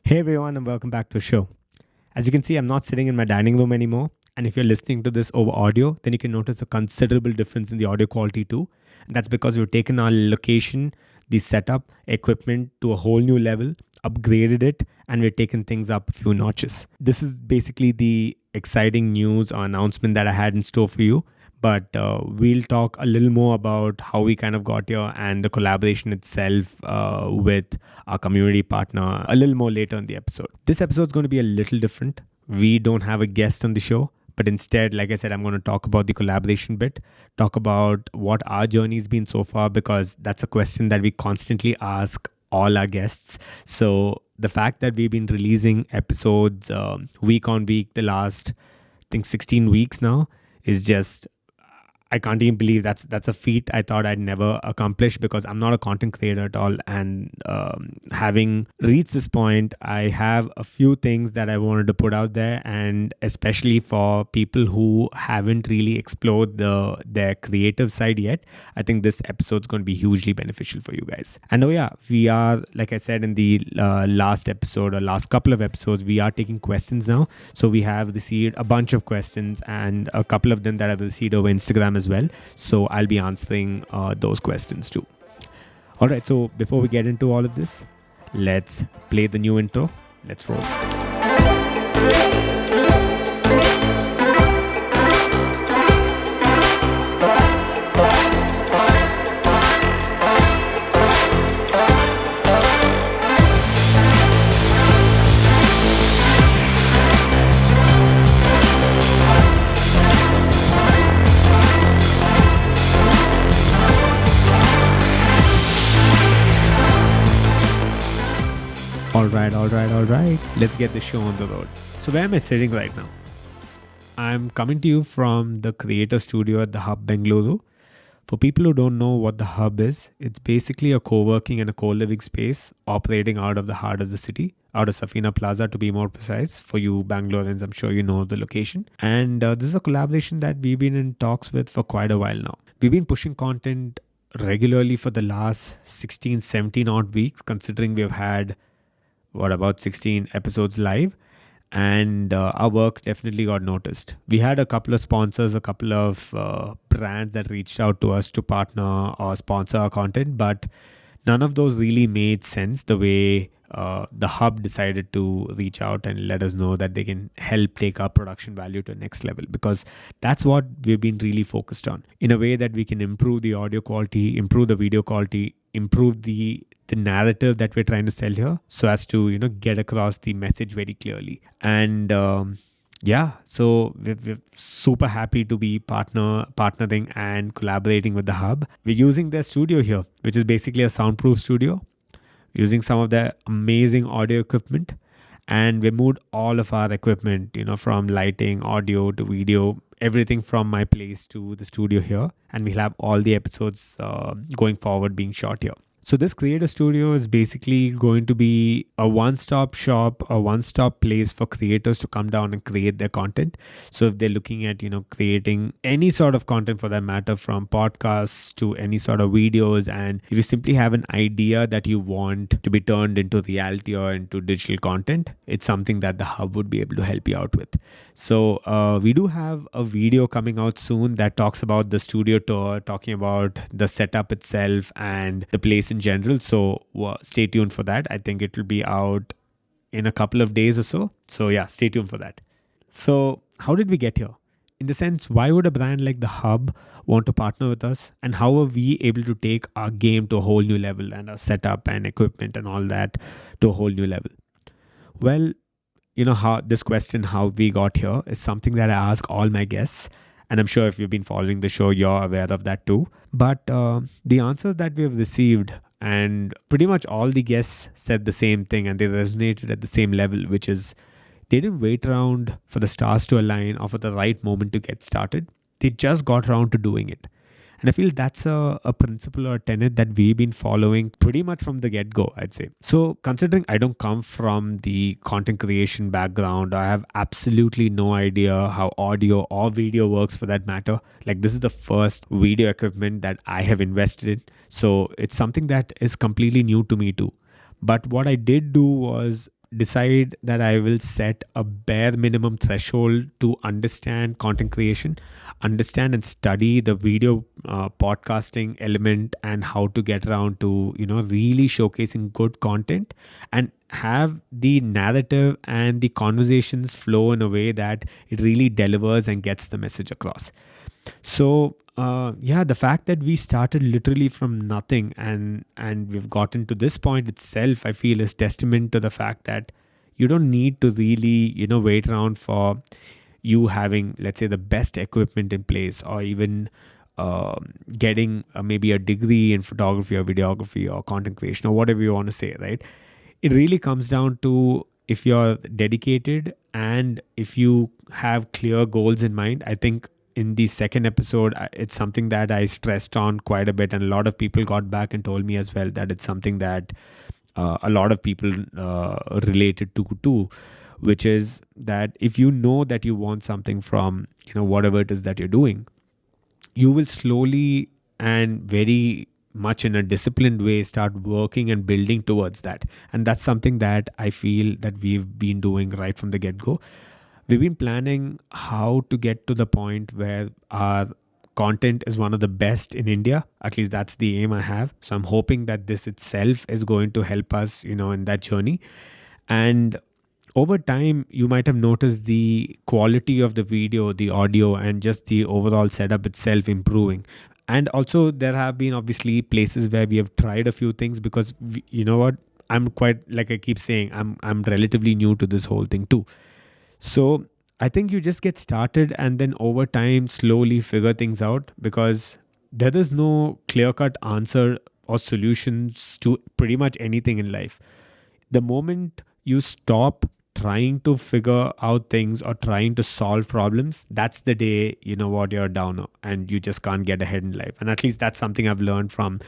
Hey everyone, and welcome back to the show. As you can see, I'm not sitting in my dining room anymore. And if you're listening to this over audio, then you can notice a considerable difference in the audio quality too. And that's because we've taken our location, the setup, equipment to a whole new level, upgraded it, and we've taken things up a few notches. This is basically the exciting news or announcement that I had in store for you. But we'll talk a little more about how we kind of got here and the collaboration itself with our community partner a little more later in the episode. This episode is going to be a little different. We don't have a guest on the show, but instead, like I said, I'm going to talk about the collaboration bit, talk about what our journey's been so far, because that's a question that we constantly ask all our guests. So the fact that we've been releasing episodes week on week the last, I think, 16 weeks now is just, I can't even believe that's a feat I thought I'd never accomplish, because I'm not a content creator at all. And having reached this point, I have a few things that I wanted to put out there, and especially for people who haven't really explored their creative side yet, I think this episode's going to be hugely beneficial for you guys. And oh yeah, we are, like I said in the last episode or last couple of episodes, we are taking questions now. So we have received a bunch of questions, and a couple of them that I've received over Instagram as well. So I'll be answering those questions too. All right, so before we get into all of this, let's play the new intro. Let's roll. All right. Let's get the show on the road. So where am I sitting right now? I'm coming to you from the creator studio at the Hub, Bengaluru. For people who don't know what the Hub is, it's basically a co-working and a co-living space operating out of the heart of the city, out of Safina Plaza to be more precise. For you Bangaloreans, I'm sure you know the location. And this is a collaboration that we've been in talks with for quite a while now. We've been pushing content regularly for the last 16, 17 odd weeks, considering we've had about 16 episodes live, and our work definitely got noticed. We had a couple of sponsors, a couple of brands that reached out to us to partner or sponsor our content, but none of those really made sense the way the Hub decided to reach out and let us know that they can help take our production value to the next level, because that's what we've been really focused on, in a way that we can improve the audio quality, improve the video quality, improve the narrative that we're trying to sell here, so as to get across the message very clearly. And so we're super happy to be partnering and collaborating with the Hub. We're using their studio here, which is basically a soundproof studio, using some of their amazing audio equipment. And we moved all of our equipment, from lighting, audio to video, everything from my place to the studio here. And we'll have all the episodes going forward being shot here. So this creator studio is basically going to be a one-stop shop, a one-stop place for creators to come down and create their content. So if they're looking at, creating any sort of content for that matter, from podcasts to any sort of videos, and if you simply have an idea that you want to be turned into reality or into digital content, it's something that the Hub would be able to help you out with. So we do have a video coming out soon that talks about the studio tour, talking about the setup itself and the place in general. So stay tuned for that. I think it will be out in a couple of days or so. So yeah, stay tuned for that. So how did we get here? In the sense, why would a brand like the Hub want to partner with us? And how are we able to take our game to a whole new level, and our setup and equipment and all that to a whole new level? Well, how this question, how we got here, is something that I ask all my guests. And I'm sure if you've been following the show, you're aware of that too. But the answers that we have received, and pretty much all the guests said the same thing, and they resonated at the same level, which is they didn't wait around for the stars to align or for the right moment to get started. They just got around to doing it. And I feel that's a principle or a tenet that we've been following pretty much from the get-go, I'd say. So considering I don't come from the content creation background, I have absolutely no idea how audio or video works for that matter. Like, this is the first video equipment that I have invested in. So it's something that is completely new to me too. But what I did do was decide that I will set a bare minimum threshold to understand content creation, understand and study the video podcasting element, and how to get around to, really showcasing good content and have the narrative and the conversations flow in a way that it really delivers and gets the message across. So yeah, the fact that we started literally from nothing and we've gotten to this point itself, I feel, is testament to the fact that you don't need to really, wait around for you having, let's say, the best equipment in place, or even getting maybe a degree in photography or videography or content creation or whatever you want to say, right? It really comes down to, if you're dedicated and if you have clear goals in mind. I think in the second episode, it's something that I stressed on quite a bit, and a lot of people got back and told me as well that it's something that a lot of people related to too, which is that if you know that you want something from, whatever it is that you're doing, you will slowly and very much in a disciplined way start working and building towards that. And that's something that I feel that we've been doing right from the get-go. We've been planning how to get to the point where our content is one of the best in India. At least that's the aim I have. So I'm hoping that this itself is going to help us, in that journey. And over time, you might have noticed the quality of the video, the audio, and just the overall setup itself improving. And also, there have been obviously places where we have tried a few things, because you know what, I'm quite, like I keep saying, I'm relatively new to this whole thing too. So I think you just get started and then over time slowly figure things out, because there is no clear cut answer or solutions to pretty much anything in life. The moment you stop trying to figure out things or trying to solve problems, that's the day, you're down and you just can't get ahead in life. And at least that's something I've learned from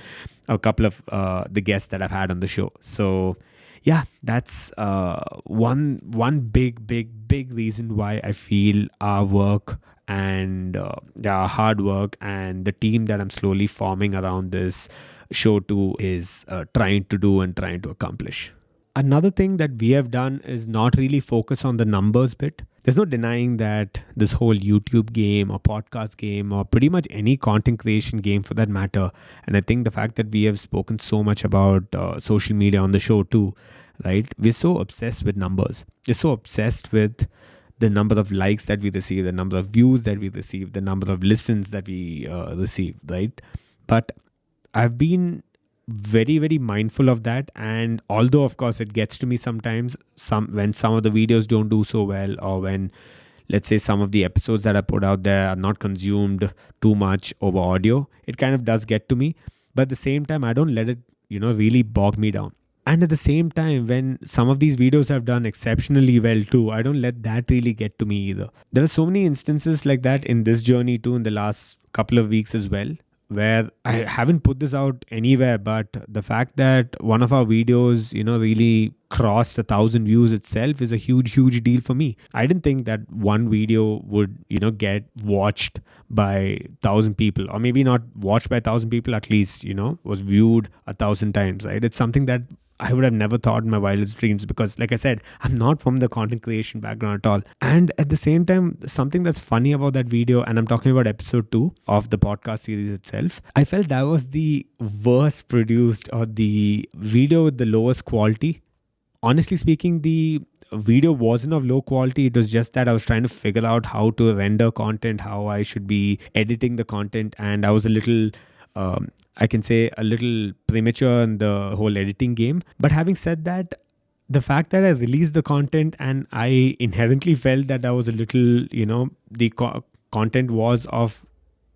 a couple of the guests that I've had on the show. So yeah, that's one big reason why I feel our work and our hard work and the team that I'm slowly forming around this show too is trying to do and trying to accomplish. Another thing that we have done is not really focus on the numbers bit. There's no denying that this whole YouTube game or podcast game or pretty much any content creation game for that matter, and I think the fact that we have spoken so much about social media on the show too, right? We're so obsessed with numbers. We're so obsessed with the number of likes that we receive, the number of views that we receive, the number of listens that we receive, right? But I've been very mindful of that, and although of course it gets to me sometimes, when some of the videos don't do so well, or when, let's say, some of the episodes that I put out there are not consumed too much over audio, it kind of does get to me. But at the same time, I don't let it really bog me down. And at the same time, when some of these videos have done exceptionally well too, I don't let that really get to me either. There are so many instances like that in this journey too, in the last couple of weeks as well, where I haven't put this out anywhere, but the fact that one of our videos, really crossed 1,000 views itself is a huge deal for me. I didn't think that one video would, get watched by 1,000 people, or maybe not watched by 1,000 people, at least, was viewed 1,000 times, right? It's something that I would have never thought in my wildest dreams, because like I said, I'm not from the content creation background at all. And at the same time, something that's funny about that video, and I'm talking about episode 2 of the podcast series itself, I felt that was the worst produced, or the video with the lowest quality. Honestly speaking, the video wasn't of low quality. It was just that I was trying to figure out how to render content, how I should be editing the content, and I was a little I can say a little premature in the whole editing game. But having said that, the fact that I released the content and I inherently felt that I was a little, the content was of,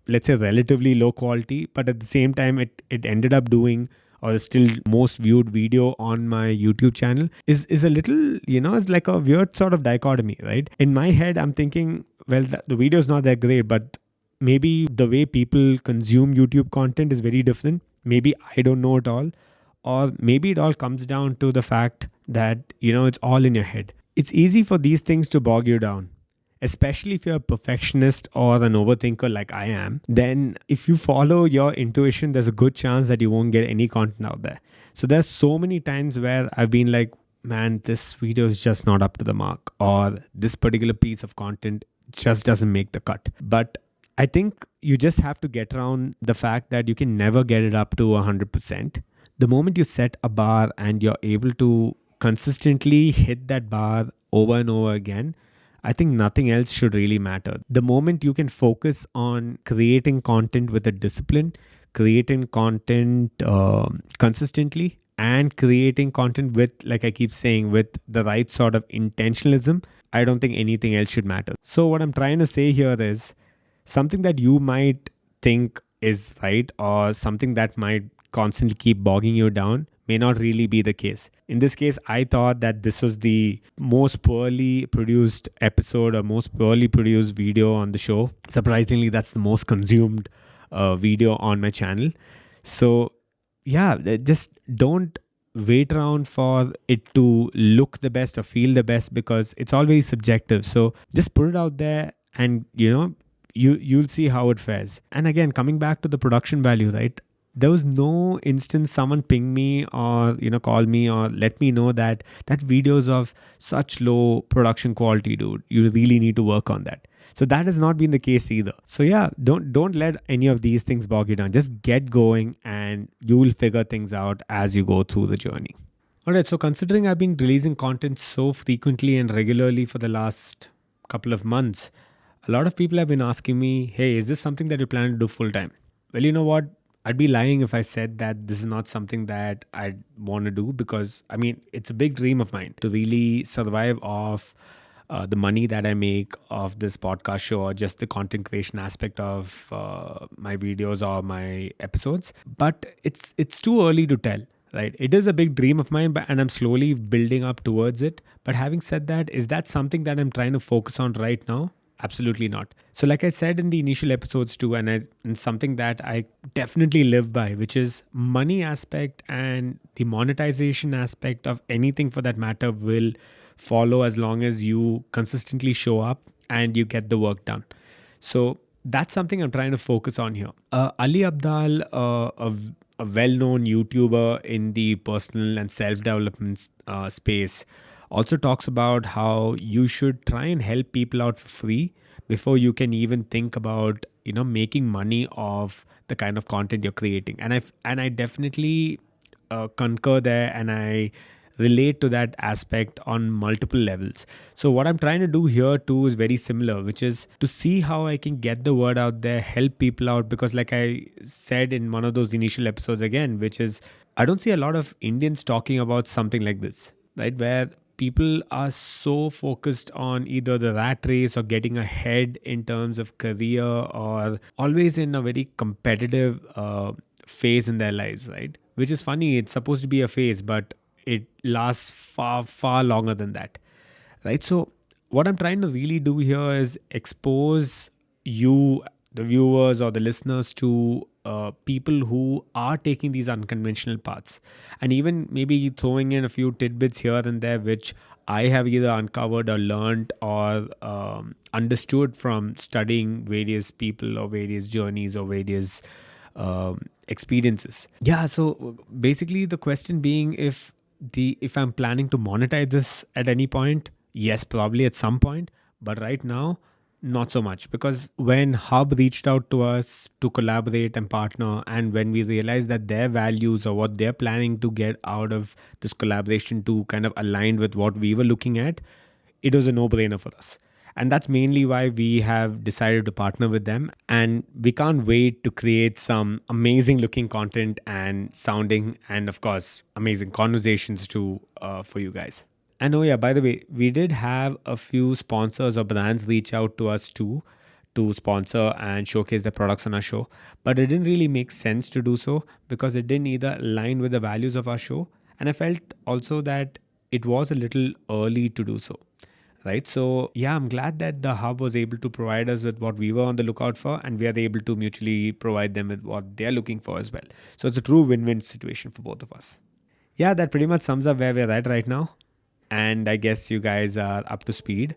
let's say, relatively low quality, but at the same time, it ended up doing, or is still most viewed video on my YouTube channel, is a little, it's like a weird sort of dichotomy, right? In my head, I'm thinking, well, the video is not that great, but maybe the way people consume YouTube content is very different. Maybe I don't know it all. Or maybe it all comes down to the fact that, it's all in your head. It's easy for these things to bog you down, especially if you're a perfectionist or an overthinker like I am. Then if you follow your intuition, there's a good chance that you won't get any content out there. So there's so many times where I've been like, man, this video is just not up to the mark, or this particular piece of content just doesn't make the cut. But I think you just have to get around the fact that you can never get it up to 100%. The moment you set a bar and you're able to consistently hit that bar over and over again, I think nothing else should really matter. The moment you can focus on creating content with a discipline, creating content consistently, and creating content with, like I keep saying, with the right sort of intentionalism, I don't think anything else should matter. So, what I'm trying to say here is something that you might think is right, or something that might constantly keep bogging you down, may not really be the case. In this case, I thought that this was the most poorly produced episode or most poorly produced video on the show. Surprisingly, that's the most consumed video on my channel. So, yeah, just don't wait around for it to look the best or feel the best, because it's all very subjective. So just put it out there, and you'll see how it fares. And again, coming back to the production value, right? There was no instance someone ping me or call me or let me know that that videos of such low production quality, dude, you really need to work on that. So that has not been the case either. So yeah, don't let any of these things bog you down. Just get going, and you will figure things out as you go through the journey. All right, so considering I've been releasing content so frequently and regularly for the last couple of months, a lot of people have been asking me, hey, is this something that you plan to do full time? Well, you know what? I'd be lying if I said that this is not something that I want to do, because I mean, it's a big dream of mine to really survive off the money that I make of this podcast show, or just the content creation aspect of my videos or my episodes. But it's too early to tell, right? It is a big dream of mine, and I'm slowly building up towards it. But having said that, is that something that I'm trying to focus on right now? Absolutely not. So like I said in the initial episodes too, and something that I definitely live by, which is money aspect and the monetization aspect of anything for that matter will follow as long as you consistently show up and you get the work done. So that's something I'm trying to focus on here. Ali Abdal, a well-known YouTuber in the personal and self-development space, also talks about how you should try and help people out for free before you can even think about making money off the kind of content you're creating. And I definitely concur there, and I relate to that aspect on multiple levels. So what I'm trying to do here too is very similar, which is to see how I can get the word out there, help people out, because like I said in one of those initial episodes again, which is I don't see a lot of Indians talking about something like this, right? Where people are so focused on either the rat race or getting ahead in terms of career, or always in a very competitive phase in their lives, right? Which is funny. It's supposed to be a phase, but it lasts far, far longer than that, right? So what I'm trying to really do here is expose you, the viewers or the listeners, to people who are taking these unconventional paths, and even maybe throwing in a few tidbits here and there which I have either uncovered or learned or understood from studying various people or various journeys or various experiences. Yeah, so basically the question being, if I'm planning to monetize this at any point, yes, probably at some point, but right now not so much, because when Hub reached out to us to collaborate and partner, and when we realized that their values or what they're planning to get out of this collaboration to kind of aligned with what we were looking at, it was a no-brainer for us. And that's mainly why we have decided to partner with them. And we can't wait to create some amazing looking content and sounding, and of course, amazing conversations too for you guys. And oh yeah, by the way, we did have a few sponsors or brands reach out to us too to sponsor and showcase their products on our show. But it didn't really make sense to do so, because it didn't either align with the values of our show. And I felt also that it was a little early to do so. Right. So yeah, I'm glad that the Hub was able to provide us with what we were on the lookout for, and we are able to mutually provide them with what they're looking for as well. So it's a true win-win situation for both of us. Yeah, that pretty much sums up where we're at right now. And I guess you guys are up to speed.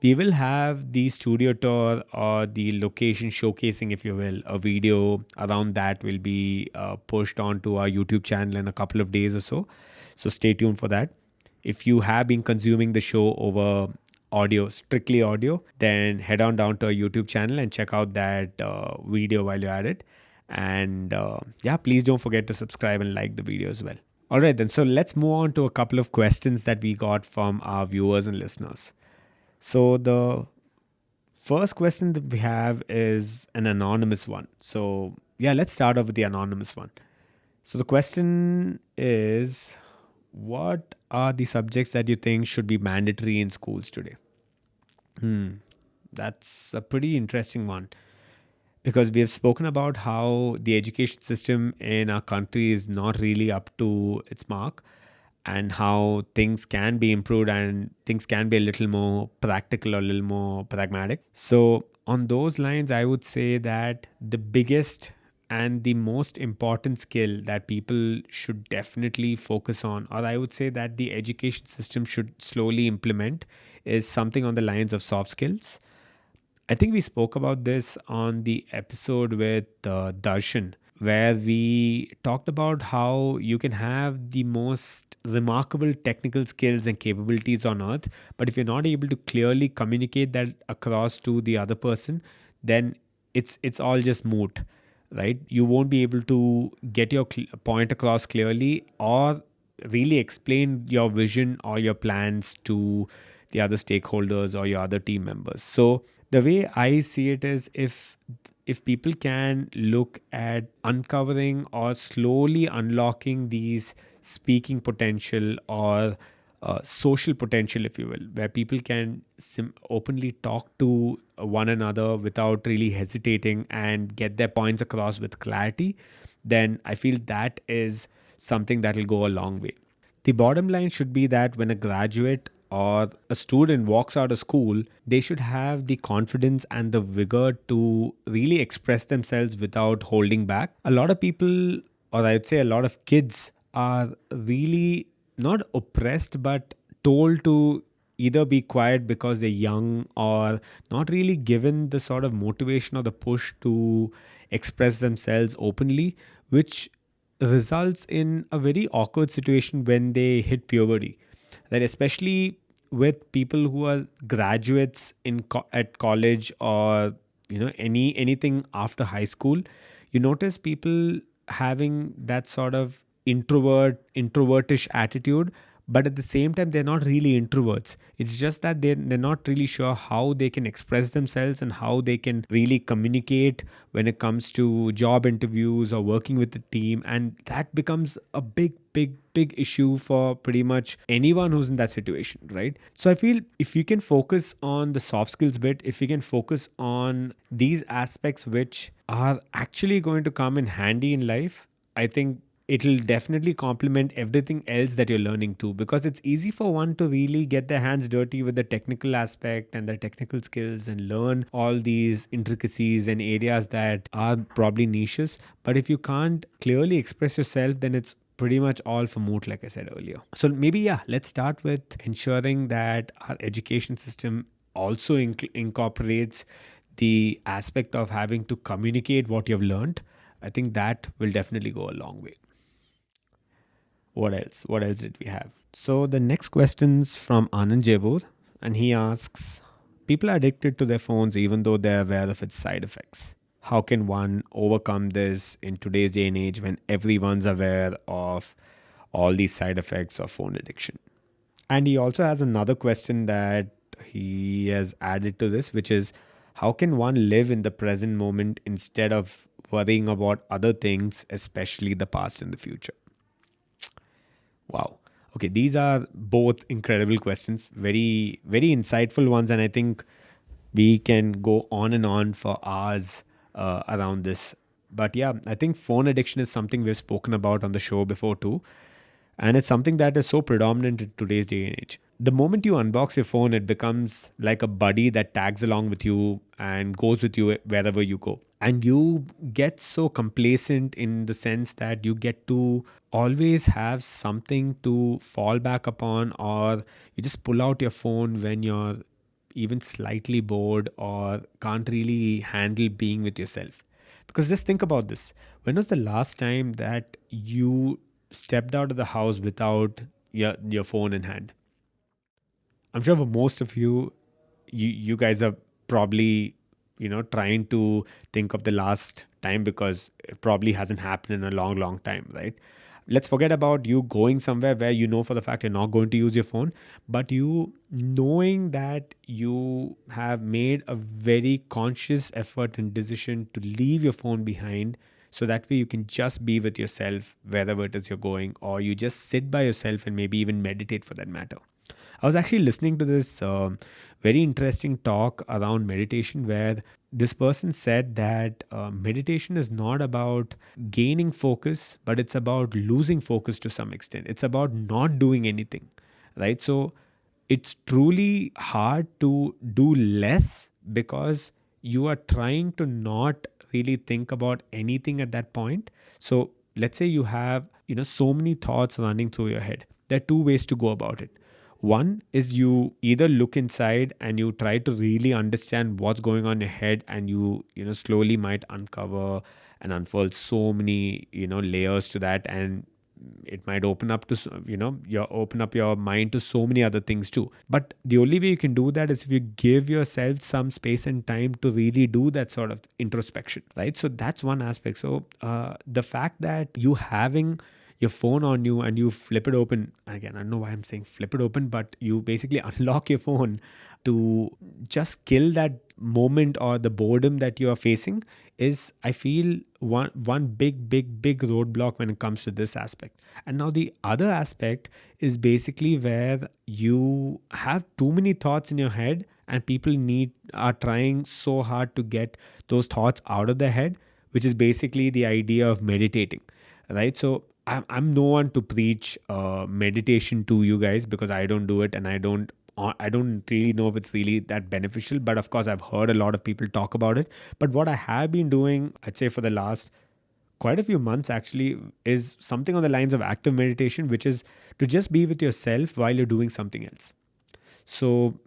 We will have the studio tour or the location showcasing, if you will, a video around that will be pushed onto our YouTube channel in a couple of days or so. So stay tuned for that. if you have been consuming the show over audio, strictly audio, then head on down to our YouTube channel and check out that video while you're at it. And yeah, please don't forget to subscribe and like the video as well. All right, then. So let's move on to a couple of questions that we got from our viewers and listeners. So the first question that we have is an anonymous one. So yeah, let's start off with the anonymous one. So the question is, what are the subjects that you think should be mandatory in schools today? That's a pretty interesting one, because we have spoken about how the education system in our country is not really up to its mark, and how things can be improved and things can be a little more practical or a little more pragmatic. So, on those lines, I would say that the biggest and the most important skill that people should definitely focus on, or I would say that the education system should slowly implement, is something on the lines of soft skills. I think we spoke about this on the episode with Darshan, where we talked about how you can have the most remarkable technical skills and capabilities on earth, but if you're not able to clearly communicate that across to the other person, then it's all just moot, right? You won't be able to get your point across clearly, or really explain your vision or your plans to the other stakeholders or your other team members. So the way I see it is, if people can look at uncovering or slowly unlocking these speaking potential or social potential, if you will, where people can openly talk to one another without really hesitating and get their points across with clarity, then I feel that is something that will go a long way. The bottom line should be that when a graduate or a student walks out of school, they should have the confidence and the vigor to really express themselves without holding back. A lot of people, or I'd say a lot of kids, are really not oppressed but told to either be quiet because they're young, or not really given the sort of motivation or the push to express themselves openly, which results in a very awkward situation when they hit puberty. That especially with people who are graduates at college, or anything after high school, you notice people having that sort of introvertish attitude, but at the same time they're not really introverts. It's just that they're not really sure how they can express themselves and how they can really communicate when it comes to job interviews or working with the team, and that becomes a big issue for pretty much anyone who's in that situation, right? So I feel if you can focus on the soft skills bit, if you can focus on these aspects which are actually going to come in handy in life, I think it'll definitely complement everything else that you're learning too, because it's easy for one to really get their hands dirty with the technical aspect and the technical skills and learn all these intricacies and areas that are probably niches. But if you can't clearly express yourself, then it's pretty much all for moot, like I said earlier. So maybe, yeah, let's start with ensuring that our education system also incorporates the aspect of having to communicate what you've learned. I think that will definitely go a long way. What else did we have? So the next question's from Anand Jevur, and he asks, people are addicted to their phones even though they're aware of its side effects. How can one overcome this in today's day and age when everyone's aware of all these side effects of phone addiction? And he also has another question that he has added to this, which is, how can one live in the present moment instead of worrying about other things, especially the past and the future? Wow. Okay, these are both incredible questions, very, very insightful ones. And I think we can go on and on for hours around this. But yeah, I think phone addiction is something we've spoken about on the show before too. And it's something that is so predominant in today's day and age. The moment you unbox your phone, it becomes like a buddy that tags along with you and goes with you wherever you go. And you get so complacent in the sense that you get to always have something to fall back upon, or you just pull out your phone when you're even slightly bored or can't really handle being with yourself. Because just think about this. When was the last time that you stepped out of the house without your phone in hand? I'm sure for most of you, you guys are probably, trying to think of the last time, because it probably hasn't happened in a long, long time, right? Let's forget about you going somewhere where you know for the fact you're not going to use your phone, but you knowing that you have made a very conscious effort and decision to leave your phone behind, so that way you can just be with yourself wherever it is you're going, or you just sit by yourself and maybe even meditate for that matter. I was actually listening to this very interesting talk around meditation, where this person said that meditation is not about gaining focus, but it's about losing focus to some extent. It's about not doing anything, right? So it's truly hard to do less, because you are trying to not really think about anything at that point. So let's say you have, so many thoughts running through your head. There are two ways to go about it. One is you either look inside and you try to really understand what's going on in your head, and you slowly might uncover and unfold so many, layers to that, and it might open up to you open up your mind to so many other things too. But the only way you can do that is if you give yourself some space and time to really do that sort of introspection, right? So that's one aspect. So the fact that you having your phone on you and you flip it open again, I don't know why I'm saying flip it open, but you basically unlock your phone to just kill that moment or the boredom that you are facing, is, I feel, one big roadblock when it comes to this aspect. And now the other aspect is basically where you have too many thoughts in your head, and people are trying so hard to get those thoughts out of their head, which is basically the idea of meditating, right? So I'm no one to preach meditation to you guys, because I don't do it, and I don't really know if it's really that beneficial. But of course, I've heard a lot of people talk about it. But what I have been doing, I'd say for the last quite a few months actually, is something on the lines of active meditation, which is to just be with yourself while you're doing something else. So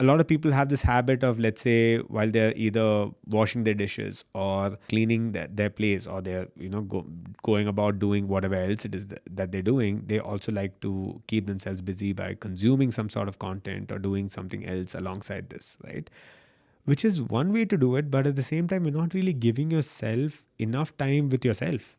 a lot of people have this habit of, let's say, while they're either washing their dishes or cleaning their place, or they're going about doing whatever else it is that they're doing, they also like to keep themselves busy by consuming some sort of content or doing something else alongside this, right? Which is one way to do it, but at the same time, you're not really giving yourself enough time with yourself.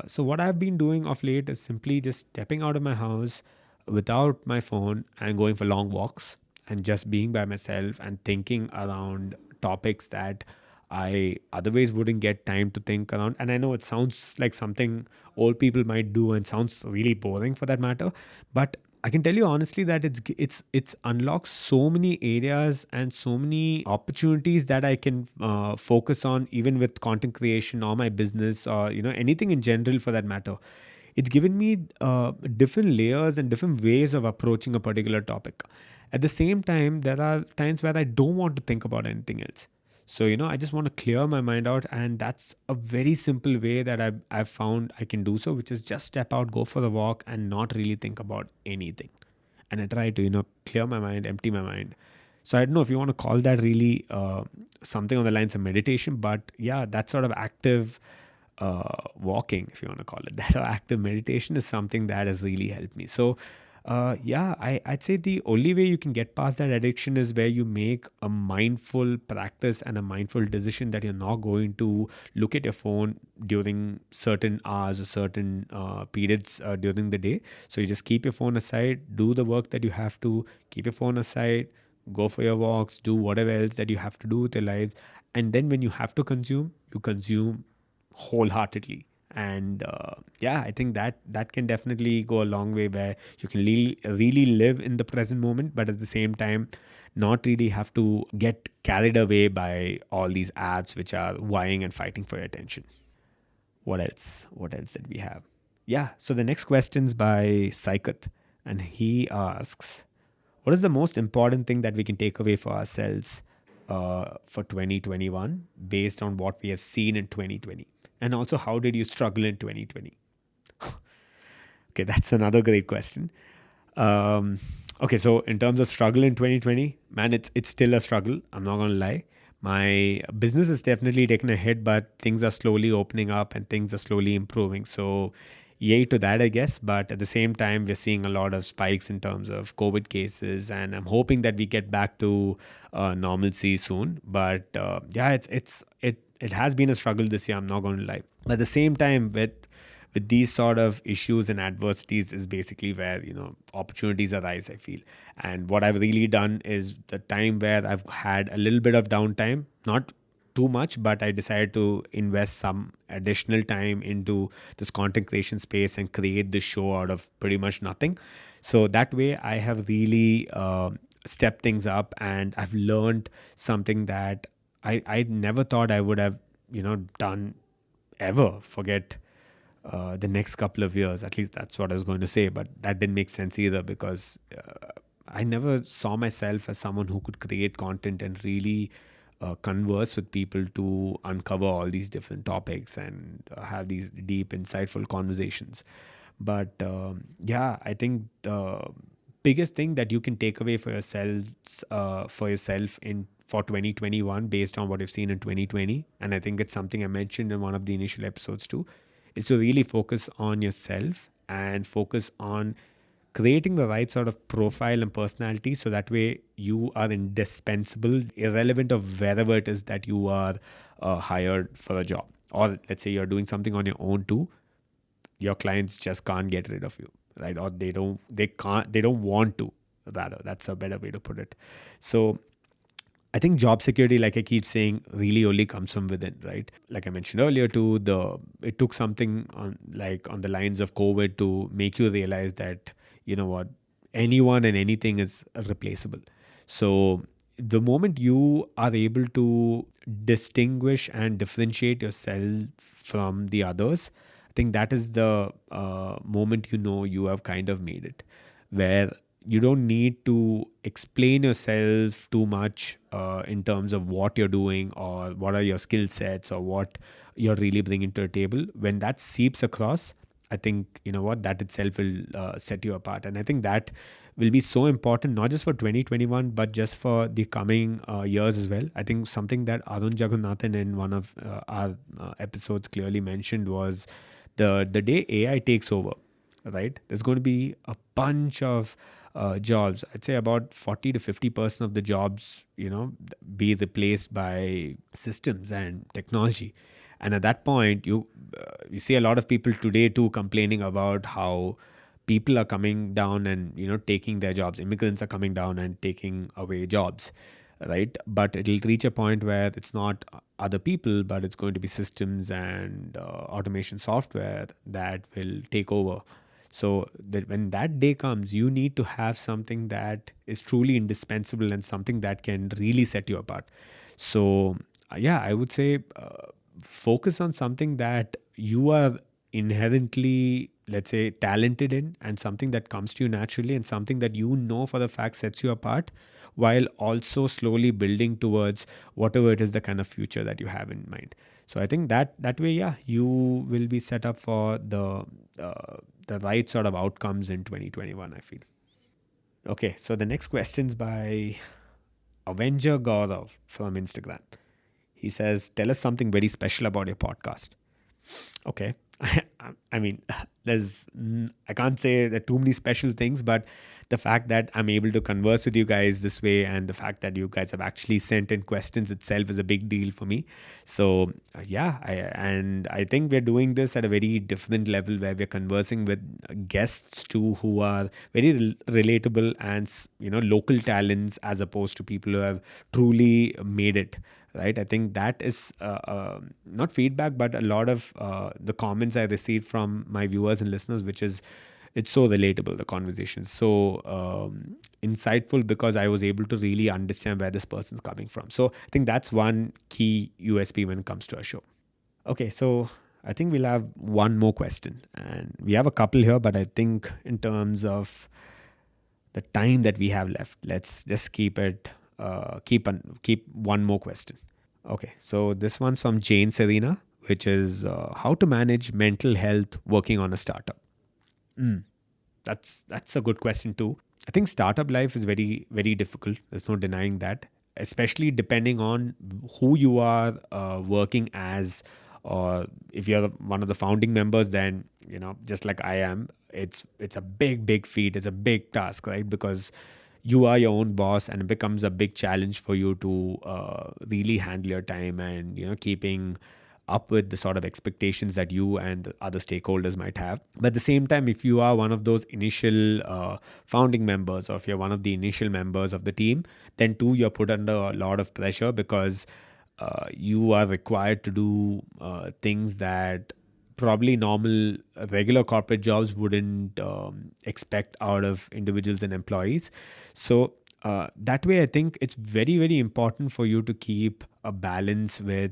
So what I've been doing of late is simply just stepping out of my house without my phone and going for long walks, and just being by myself and thinking around topics that I otherwise wouldn't get time to think around. And I know it sounds like something old people might do and sounds really boring for that matter, but I can tell you honestly that it's unlocked so many areas and so many opportunities that I can focus on, even with content creation or my business, or anything in general for that matter. It's given me different layers and different ways of approaching a particular topic. At the same time, there are times where I don't want to think about anything else. So, I just want to clear my mind out. And that's a very simple way that I've found I can do so, which is just step out, go for a walk, and not really think about anything. And I try to, clear my mind, empty my mind. So I don't know if you want to call that really something on the lines of meditation, but yeah, that sort of active walking, if you want to call it that, or active meditation, is something that has really helped me. So yeah, I'd say the only way you can get past that addiction is where you make a mindful practice and a mindful decision that you're not going to look at your phone during certain hours or certain periods during the day. So you just keep your phone aside, do the work that you have to, keep your phone aside, go for your walks, do whatever else that you have to do with your life. And then when you have to consume, you consume wholeheartedly. And yeah, I think that can definitely go a long way, where you can really live in the present moment, but at the same time not really have to get carried away by all these apps which are vying and fighting for your attention. What else did we have? Yeah, so the next question's by Saikat, and he asks, what is the most important thing that we can take away for ourselves for 2021 based on what we have seen in 2020? And also, how did you struggle in 2020? Okay, that's another great question. Okay, so in terms of struggle in 2020, man, it's still a struggle. I'm not gonna lie. My business is definitely taking a hit, but things are slowly opening up and things are slowly improving. So yay to that, I guess. But at the same time, we're seeing a lot of spikes in terms of COVID cases, and I'm hoping that we get back to normalcy soon. But yeah, it has been a struggle this year. I'm not going to lie. But at the same time, with these sort of issues and adversities is basically where opportunities arise, I feel. And what I've really done is the time where I've had a little bit of downtime, not too much, but I decided to invest some additional time into this content creation space and create this show out of pretty much nothing. So that way I have really stepped things up, and I've learned something that I never thought I would have done ever. Forget the next couple of years. At least that's what I was going to say, but that didn't make sense either, because I never saw myself as someone who could create content and really converse with people to uncover all these different topics and have these deep, insightful conversations. But yeah, I think the biggest thing that you can take away for yourself in for 2021, based on what you've seen in 2020, and I think it's something I mentioned in one of the initial episodes too, is to really focus on yourself and focus on creating the right sort of profile and personality, so that way you are indispensable, irrelevant of wherever it is that you are hired for a job. Or let's say you're doing something on your own too, your clients just can't get rid of you, right? Or they don't want to, rather. That's a better way to put it. So I think job security, like I keep saying, really only comes from within, right? Like I mentioned earlier too, it took something on the lines of COVID to make you realize that, you know what, anyone and anything is replaceable. So the moment you are able to distinguish and differentiate yourself from the others, I think that is the moment you have kind of made it, where you don't need to explain yourself too much in terms of what you're doing or what are your skill sets or what you're really bringing to the table. When that seeps across, I think, that itself will set you apart. And I think that will be so important, not just for 2021, but just for the coming years as well. I think something that Arun Jagannathan in one of our episodes clearly mentioned was the day AI takes over, right? There's going to be a bunch of jobs. I'd say about 40 to 50% of the jobs, be replaced by systems and technology. And at that point, you see a lot of people today too complaining about how people are coming down and taking their jobs. Immigrants are coming down and taking away jobs, right? But it'll reach a point where it's not other people, but it's going to be systems and automation software that will take over. So that when that day comes, you need to have something that is truly indispensable and something that can really set you apart. So yeah, I would say focus on something that you are inherently, let's say, talented in, and something that comes to you naturally, and something that for the fact sets you apart, while also slowly building towards whatever it is, the kind of future that you have in mind. So I think that way, yeah, you will be set up for the right sort of outcomes in 2021, I feel. Okay, so the next question's by Avenger Gaurav from Instagram. He says, tell us something very special about your podcast. Okay. I mean, I can't say there are too many special things, but the fact that I'm able to converse with you guys this way, and the fact that you guys have actually sent in questions itself, is a big deal for me. So yeah, I think we're doing this at a very different level, where we're conversing with guests too, who are very relatable and local talents, as opposed to people who have truly made it, right? I think that is not feedback, but a lot of the comments I received from my viewers and listeners, which is, it's so relatable. The conversation is so insightful, because I was able to really understand where this person's coming from. So I think that's one key USP when it comes to a show. Okay, so I think we'll have one more question, and we have a couple here, but I think in terms of the time that we have left, let's just keep one more question. Okay, so this one's from Jane Serena, which is how to manage mental health working on a startup. That's a good question too. I think startup life is very, very difficult. There's no denying that, especially depending on who you are working as, or if you're one of the founding members, then just like I am, it's a big feat, it's a big task, right? Because you are your own boss, and it becomes a big challenge for you to really handle your time, and keeping up with the sort of expectations that you and the other stakeholders might have. But at the same time, if you are one of those initial founding members, or if you're one of the initial members of the team, then too you're put under a lot of pressure, because you are required to do things that probably normal regular corporate jobs wouldn't expect out of individuals and employees. So that way, I think it's very important for you to keep a balance with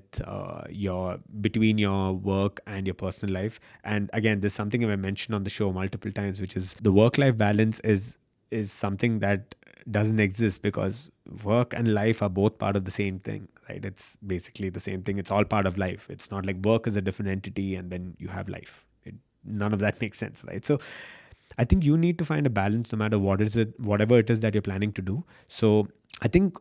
your between your work and your personal life. And again, there's something I mentioned on the show multiple times, which is the work life balance is something that doesn't exist, because work and life are both part of the same thing, right? It's basically the same thing. It's all part of life. It's not like work is a different entity and then you have life. None of that makes sense, right? So I think you need to find a balance no matter whatever it is that you're planning to do. So I think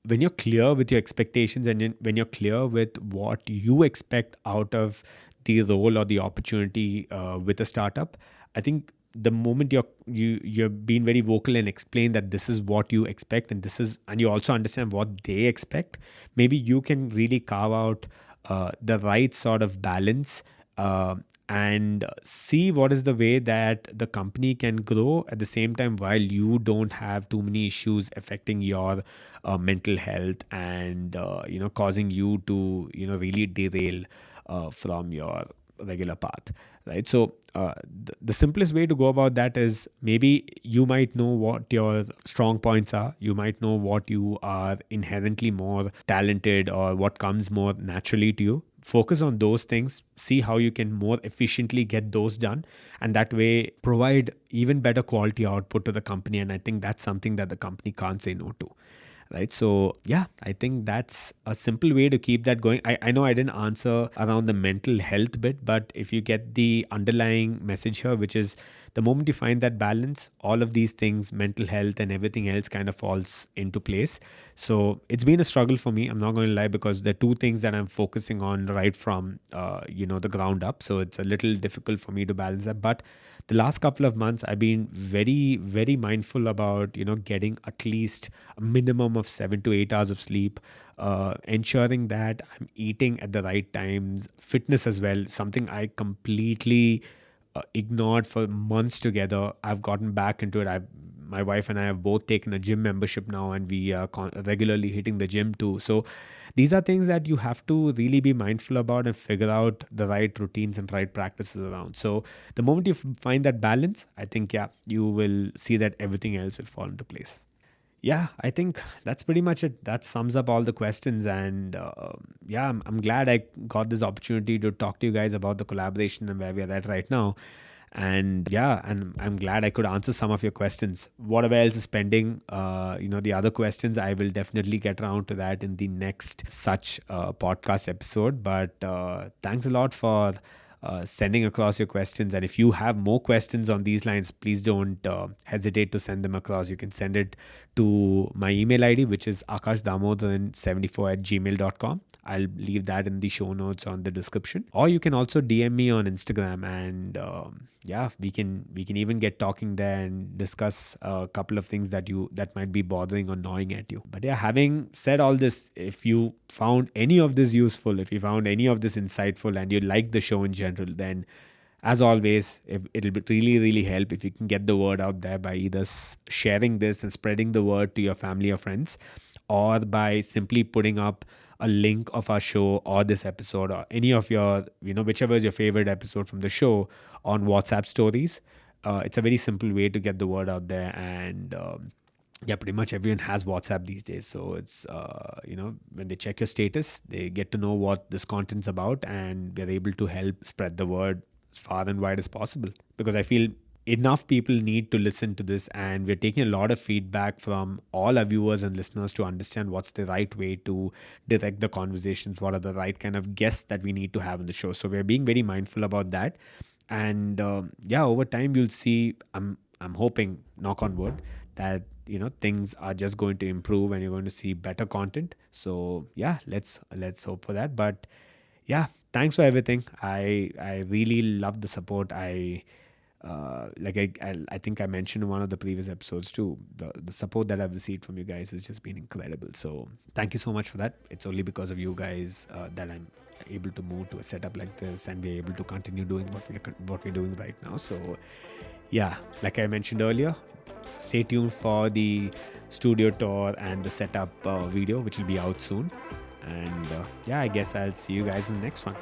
when you're clear with your expectations, and when you're clear with what you expect out of the role or the opportunity with a startup, I think the moment you're being very vocal and explain that this is what you expect, and you also understand what they expect, maybe you can really carve out the right sort of balance, and see what is the way that the company can grow at the same time, while you don't have too many issues affecting your mental health, and causing you to really derail from your regular path, right? So the simplest way to go about that is, maybe you might know what your strong points are, you might know what you are inherently more talented, or what comes more naturally to you. Focus on those things, see how you can more efficiently get those done, and that way provide even better quality output to the company. And I think that's something that the company can't say no to, right? So yeah, I think that's a simple way to keep that going. I know I didn't answer around the mental health bit, but if you get the underlying message here, which is the moment you find that balance, all of these things, mental health and everything else, kind of falls into place. So it's been a struggle for me, I'm not going to lie, because there are two things that I'm focusing on right from the ground up. So it's a little difficult for me to balance that. But the last couple of months, I've been very mindful about getting at least a minimum of 7 to 8 hours of sleep, ensuring that I'm eating at the right times. Fitness as well, something I completely ignored for months together. I've gotten back into it. My wife and I have both taken a gym membership now, and we are regularly hitting the gym too. So these are things that you have to really be mindful about and figure out the right routines and right practices around. So the moment you find that balance, I think, yeah, you will see that everything else will fall into place. Yeah, I think that's pretty much it. That sums up all the questions. And yeah, I'm glad I got this opportunity to talk to you guys about the collaboration and where we are at right now. And yeah, and I'm glad I could answer some of your questions. Whatever else is pending, the other questions, I will definitely get around to that in the next such podcast episode. But thanks a lot for sending across your questions. And if you have more questions on these lines, please don't hesitate to send them across. You can send it to my email ID, which is akashdamodaran74@gmail.com. I'll leave that in the show notes on the description. Or you can also DM me on Instagram, and yeah, we can even get talking there and discuss a couple of things that might be bothering or gnawing at you. But yeah, having said all this, if you found any of this useful, if you found any of this insightful, and you like the show in general, then as always, it'll be really help if you can get the word out there by either sharing this and spreading the word to your family or friends, or by simply putting up a link of our show or this episode, or any of your, whichever is your favorite episode from the show, on WhatsApp stories. It's a very simple way to get the word out there. And yeah, pretty much everyone has WhatsApp these days. So it's, when they check your status, they get to know what this content's about, and we're able to help spread the word as far and wide as possible. Because I feel enough people need to listen to this, and we're taking a lot of feedback from all our viewers and listeners to understand what's the right way to direct the conversations, what are the right kind of guests that we need to have on the show. So we're being very mindful about that. And yeah, over time you'll see, I'm hoping, knock on wood, that things are just going to improve and you're going to see better content. So yeah, let's hope for that. But yeah, thanks for everything. I really love the support. I think I mentioned in one of the previous episodes too. The support that I've received from you guys has just been incredible. So thank you so much for that. It's only because of you guys that I'm able to move to a setup like this and be able to continue doing what we're doing right now. So yeah, like I mentioned earlier, stay tuned for the studio tour and the setup video, which will be out soon. And yeah, I guess I'll see you guys in the next one.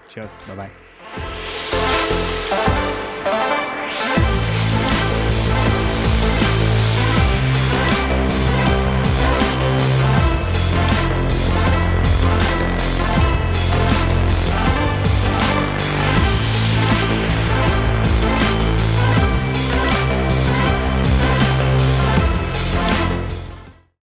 Cheers. Bye bye.